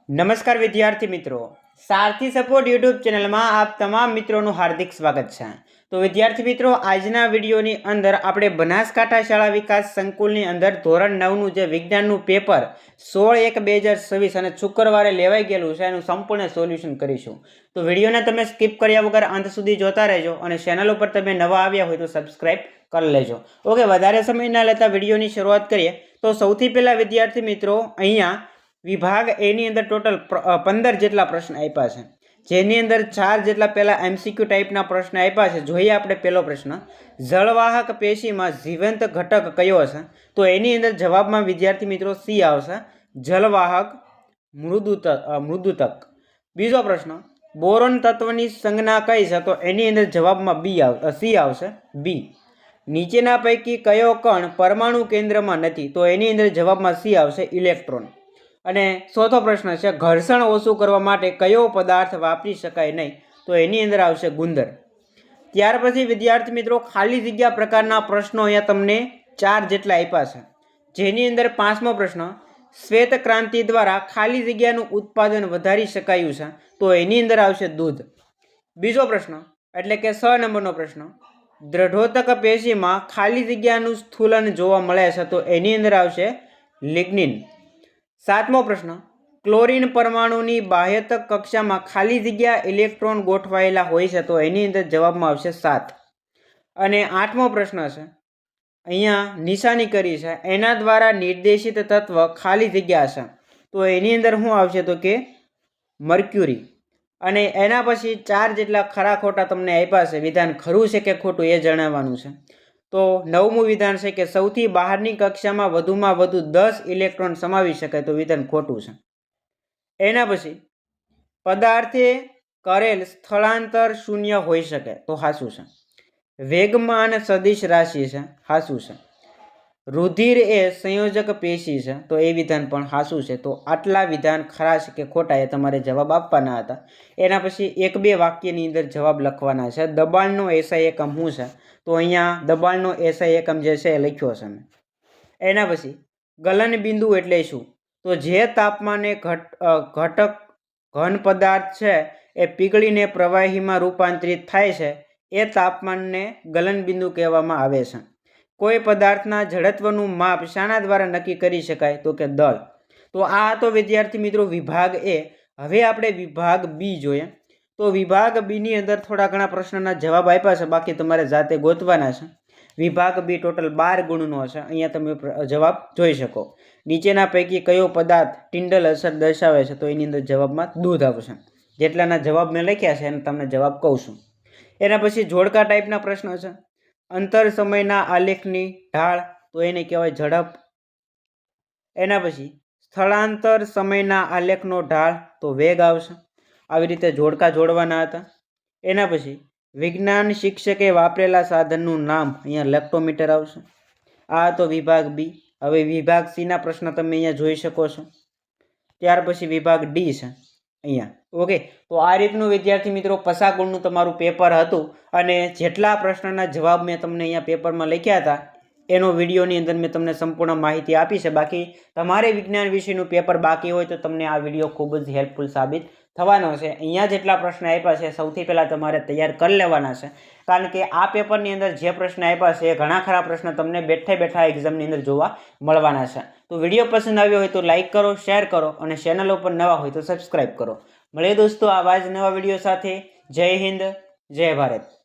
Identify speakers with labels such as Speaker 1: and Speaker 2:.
Speaker 1: નમસ્કાર વિદ્યાર્થી મિત્રો, સારથી સપોર્ટ યુટ્યુબ ચેનલમાં આપ તમામ મિત્રોનું હાર્દિક સ્વાગત છે। તો વિદ્યાર્થી મિત્રો, આજના વિડીયોની અંદર આપણે બનાસકાંઠા શાળા વિકાસ સંકુલની અંદર ધોરણ 9નું જે વિજ્ઞાનનું પેપર 16/1/2026 અને શુક્રવારે લેવાઈ ગયેલું છે એનું સંપૂર્ણ સોલ્યુશન કરીશું। તો વિડીયોને તમે સ્કીપ કર્યા વગર અંત સુધી જોતા રહેજો અને ચેનલ ઉપર તમે નવા આવ્યા હોય તો સબસ્ક્રાઇબ કરી લેજો। ઓકે, વધારે સમય ના લેતા વિડીયોની શરૂઆત કરીએ। તો સૌથી પહેલા વિદ્યાર્થી મિત્રો, અહીંયા વિભાગ એની અંદર ટોટલ 15 જેટલા પ્રશ્ન આપ્યા છે, જેની અંદર 4 જેટલા પહેલા એમસીક્યુ ટાઈપના પ્રશ્ન આપ્યા છે। જોઈએ આપણે પહેલો પ્રશ્ન, જળવાહક પેશીમાં જીવંત ઘટક કયો છે? તો એની અંદર જવાબમાં વિદ્યાર્થી મિત્રો સી આવશે, જલવાહક મૃદુતક। બીજો પ્રશ્ન, બોરોન તત્વની સંજ્ઞા કઈ છે? તો એની અંદર જવાબમાં સી આવશે, બી। નીચેના પૈકી કયો કણ પરમાણુ કેન્દ્રમાં નથી? તો એની અંદર જવાબમાં સી આવશે, ઇલેક્ટ્રોન। અને ચોથો પ્રશ્ન છે, ઘર્ષણ ઓછું કરવા માટે કયો પદાર્થ વાપરી શકાય નહીં? તો એની અંદર આવશે ગુંદર। ત્યાર પછી વિદ્યાર્થી મિત્રો, ખાલી જગ્યા પ્રકારના પ્રશ્નો અહીંયા તમને 4 જેટલા આપ્યા છે, જેની અંદર 5મો પ્રશ્ન, શ્વેત ક્રાંતિ દ્વારા ખાલી જગ્યાનું ઉત્પાદન વધારી શકાયું છે? તો એની અંદર આવશે દૂધ। બીજો પ્રશ્ન એટલે કે 6 નંબરનો પ્રશ્ન, દ્રઢોતક પેશીમાં ખાલી જગ્યાનું સ્થૂલન જોવા મળે છે? તો એની અંદર આવશે લિગ્નિન। 7મો પ્રશ્ન, ક્લોરીન પરમાણુની બાહ્યતક કક્ષામાં ખાલી જગ્યા ઇલેક્ટ્રોન ગોઠવાયેલા હોય છે? તો એની અંદર જવાબમાં આવશે 7। અને 8મો પ્રશ્ન છે, અહીંયા નિશાની કરી છે, એના દ્વારા નિર્દેશિત તત્વ ખાલી જગ્યા છે? તો એની અંદર શું આવશે? તો કે મર્ક્યુરી। અને એના પછી 4 જેટલા ખરા ખોટા તમને આપ્યા છે, વિધાન ખરું છે કે ખોટું એ જણાવવાનું છે। તો 9મું વિધાન છે કે સૌથી બહારની કક્ષામાં વધુમાં વધુ 10 ઇલેક્ટ્રોન સમાવી શકાય? તો વિધાન ખોટું છે। એના પછી પદાર્થે કરેલ સ્થળાંતર શૂન્ય હોઈ શકે? તો સાચું છે। વેગમાન સદિશ રાશિ છે? સાચું છે। રુધિર એ સંયોજક પેશી છે? તો એ વિધાન પણ સાચું છે। તો આટલા વિધાન ખરા છે કે ખોટા એ તમારે જવાબ આપવાના હતા। એના પછી 1-2 વાક્યની અંદર જવાબ લખવાના છે। દબાણનો એસઆઈ એકમ શું છે? તો અહીંયા દબાણનો એસઆઈ એકમ જે છે એ લખ્યો છે મેં। એના પછી ગલન બિંદુ એટલે શું? તો જે તાપમાને ઘટક ઘન પદાર્થ છે એ પીગળીને પ્રવાહીમાં રૂપાંતરિત થાય છે એ તાપમાનને ગલન બિંદુ કહેવામાં આવે છે। કોઈ પદાર્થના જડત્વનું માપ શાના દ્વારા નક્કી કરી શકાય? તો કે દળ। તો આ તો વિદ્યાર્થી મિત્રો વિભાગ એ। હવે આપણે વિભાગ બી જોઈએ। તો વિભાગ બી ની અંદર થોડા ઘણા પ્રશ્નના જવાબ આપ્યા છે, બાકી તમારે જાતે ગોતવાના છે। વિભાગ બી ટોટલ 12 ગુણનો હશે, અહીંયા તમે જવાબ જોઈ શકો। નીચેના પૈકી કયો પદાર્થ ટિંડલ અસર દર્શાવે છે? તો એની અંદર જવાબમાં દૂધ આવશે। જેટલાના જવાબ મેં લખ્યા છે એને તમને જવાબ કહું છું। એના પછી જોડકા ટાઈપના પ્રશ્નો છે, અંતર સમયના આલેખની ઢાળ? તો એને કહેવાય ઝડપ। એના પછી સ્થળાંતર સમયના આલેખનો ઢાળ? તો વેગ આવશે। આવી રીતે જોડકા જોડવાના હતા। એના પછી વિજ્ઞાન શિક્ષકે વાપરેલા સાધનનું નામ? અહીંયા લેક્ટોમીટર આવશે। આ તો વિભાગ બી। હવે વિભાગ સી ના પ્રશ્ન તમે અહીંયા જોઈ શકો છો। ત્યાર પછી વિભાગ ડી છે અહીંયા। ઓકે, તો આ રીતનું વિદ્યાર્થી મિત્રો 50 ગુણનું તમારું પેપર હતું અને જેટલા પ્રશ્નના જવાબ મેં તમને અહીંયા પેપરમાં લખ્યા હતા એનો વિડીયોની અંદર મેં તમને સંપૂર્ણ માહિતી આપી છે। બાકી તમારે વિજ્ઞાન વિષયનું પેપર બાકી હોય તો તમને આ વિડીયો ખૂબ જ હેલ્પફુલ સાબિત થવાનો છે। અહીંયા જેટલા પ્રશ્ન આપ્યા છે સૌથી પહેલાં તમારે તૈયાર કરી લેવાના છે, કારણ કે આ પેપરની અંદર જે પ્રશ્ન આપ્યા છે એ ઘણા ખરા પ્રશ્ન તમને બેઠે બેઠા એક્ઝામની અંદર જોવા મળવાના છે। તો વિડીયો પસંદ આવ્યો હોય તો લાઇક કરો, શેર કરો અને ચેનલ ઉપર નવા હોય તો સબસ્ક્રાઈબ કરો। મળીએ દોસ્તો આવા જ નવા વિડીયો સાથે। જય હિન્દ, જય ભારત।